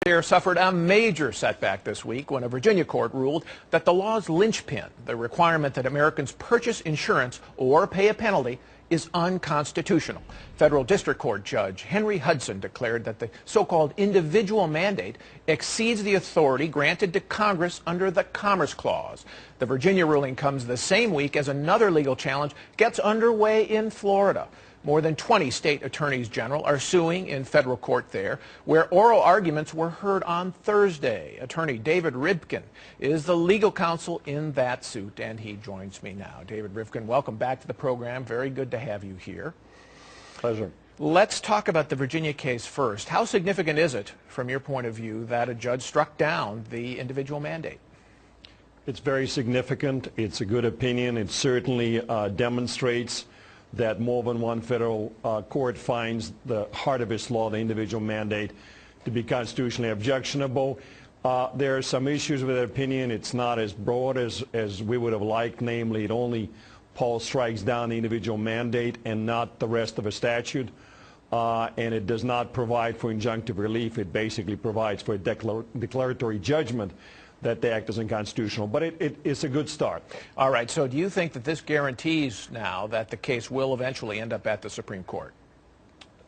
ObamaCare suffered a major setback this week when a Virginia court ruled that the law's linchpin, the requirement that Americans purchase insurance or pay a penalty, is unconstitutional. Federal District Court Judge Henry Hudson declared that the so-called individual mandate exceeds the authority granted to Congress under the Commerce Clause. The Virginia ruling comes the same week as another legal challenge gets underway in Florida. More than 20 state attorneys general are suing in federal court there, where oral arguments were heard on Thursday. Attorney David Rivkin is the legal counsel in that suit, and he joins me now. David Rivkin, welcome back to the program. Very good to have you here. Pleasure. Let's talk about the Virginia case first. How significant is it, from your point of view, that a judge struck down the individual mandate? It's very significant. It's a good opinion. It certainly demonstrates that more than one federal court finds the heart of its law, the individual mandate, to be constitutionally objectionable. There are some issues with that opinion. It's not as broad as we would have liked, namely it only strikes down the individual mandate and not the rest of a statute. And it does not provide for injunctive relief. It basically provides for a declaratory judgment that the act is unconstitutional. But it's a good start. All right. So do you think that this guarantees now that the case will eventually end up at the Supreme Court?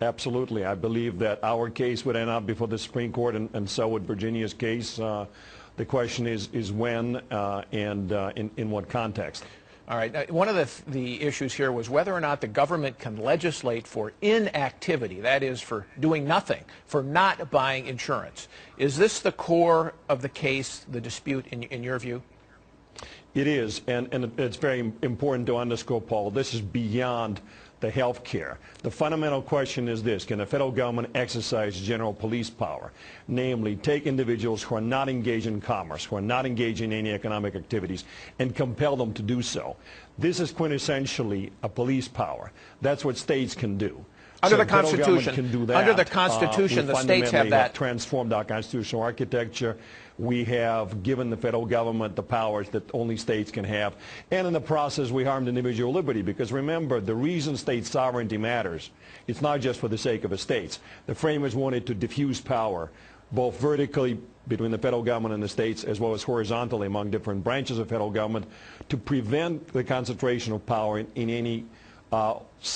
Absolutely. I believe that our case would end up before the Supreme Court, and so would Virginia's case. The question is when and in what context. All right. One of the issues here was whether or not the government can legislate for inactivity, that is, for doing nothing, for not buying insurance. Is this the core of the case, the dispute, in your view? It is, and it's very important to underscore, Paul, this is beyond the health care. The fundamental question is this: can the federal government exercise general police power, namely take individuals who are not engaged in commerce, who are not engaged in any economic activities, and compel them to do so? This is quintessentially a police power. That's what states can do. Under the Constitution, can do that. Under the Constitution, the states have that. Transformed our constitutional architecture. We have given the federal government the powers that only states can have. And in the process, we harmed individual liberty. Because remember, the reason state sovereignty matters, it's not just for the sake of the states. The framers wanted to diffuse power, both vertically between the federal government and the states, as well as horizontally among different branches of federal government, to prevent the concentration of power in any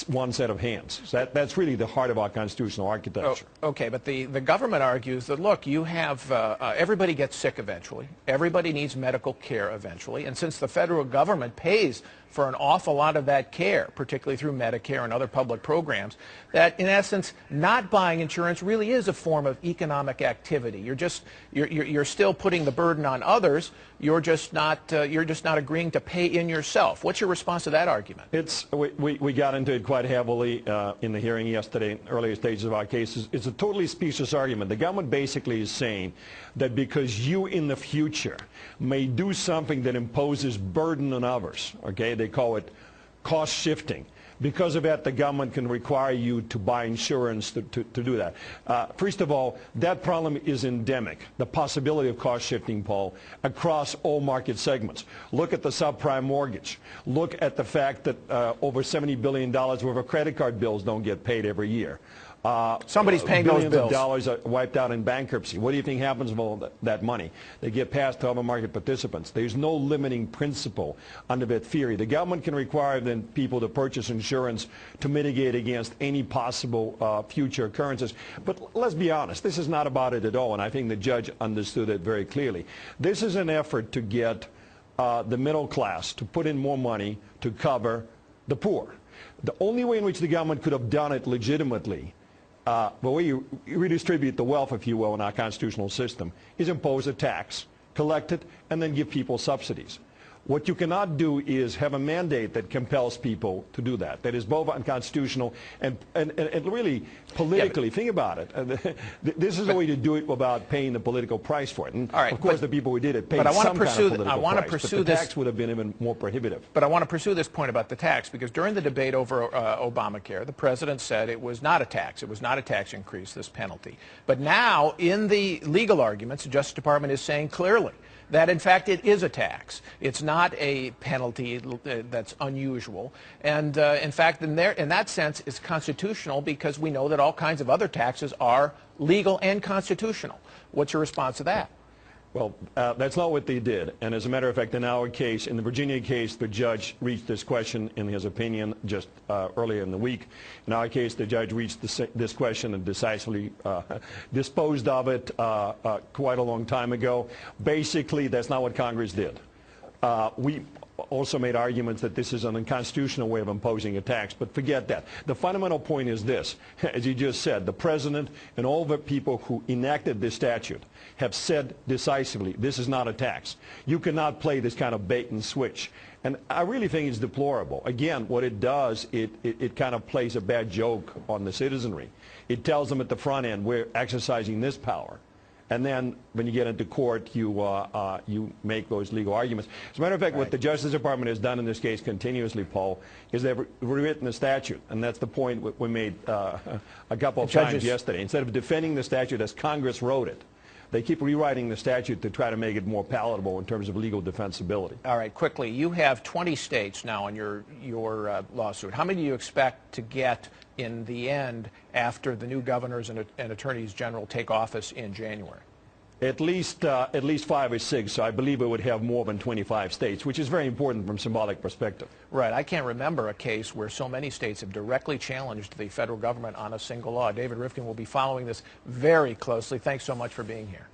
one set of hands. So that's really the heart of our constitutional architecture. Oh, okay, but the government argues that, look, you have, everybody gets sick eventually. Everybody needs medical care eventually. And since the federal government pays for an awful lot of that care, particularly through Medicare and other public programs, that in essence, not buying insurance really is a form of economic activity. You're still putting the burden on others. You're just not agreeing to pay in yourself. What's your response to that argument? We got into it quite heavily in the hearing yesterday, in earlier stages of our cases. It's a totally specious argument. The government basically is saying that because you in the future may do something that imposes burden on others, okay, they call it cost shifting. Because of that, the government can require you to buy insurance to do that. First of all, that problem is endemic, the possibility of cost shifting, Paul, across all market segments. Look at the subprime mortgage. Look at the fact that over $70 billion worth of credit card bills don't get paid every year. Somebody's paying those bills. Billions of dollars are wiped out in bankruptcy. What do you think happens with all that money? They get passed to other market participants. There's no limiting principle under that theory. The government can require then people to purchase insurance to mitigate against any possible future occurrences. But let's be honest, this is not about it at all, and I think the judge understood it very clearly. This is an effort to get the middle class to put in more money to cover the poor. The only way in which the government could have done it legitimately, the way you redistribute the wealth, if you will, in our constitutional system, is impose a tax, collect it, and then give people subsidies. What you cannot do is have a mandate that compels people to do that. That is both unconstitutional and really politically. Think about it. This is a way to do it without paying the political price for it. And all right, of course, the people who did it paid some kind of political price. But the tax would have been even more prohibitive. But I want to pursue this point about the tax, because during the debate over Obamacare, the president said it was not a tax. It was not a tax increase, this penalty. But now, in the legal arguments, the Justice Department is saying clearly that in fact it is a tax. It's not a penalty that's unusual, and in fact in that sense it's constitutional, because we know that all kinds of other taxes are legal and constitutional. What's your response to that? Well, that's not what they did. And as a matter of fact, in our case, in the Virginia case, the judge reached this question in his opinion just earlier in the week. In our case, the judge reached this question and decisively disposed of it quite a long time ago. Basically, that's not what Congress did. We also made arguments that this is an unconstitutional way of imposing a tax, but forget that. The fundamental point is this. As you just said, the president and all the people who enacted this statute have said decisively, this is not a tax. You cannot play this kind of bait and switch. And I really think it's deplorable. Again, what it does, it kind of plays a bad joke on the citizenry. It tells them at the front end, we're exercising this power. And then when you get into court, you make those legal arguments. As a matter of fact, what the Justice Department has done in this case continuously, Paul, is they've rewritten the statute. And that's the point we made a couple of times yesterday. Instead of defending the statute as Congress wrote it, they keep rewriting the statute to try to make it more palatable in terms of legal defensibility. All right, quickly, you have 20 states now on your lawsuit. How many do you expect to get in the end after the new governors and attorneys general take office in January? At least 5 or 6, so I believe it would have more than 25 states, which is very important from symbolic perspective. Right. I can't remember a case where so many states have directly challenged the federal government on a single law. David Rivkin will be following this very closely. Thanks so much for being here.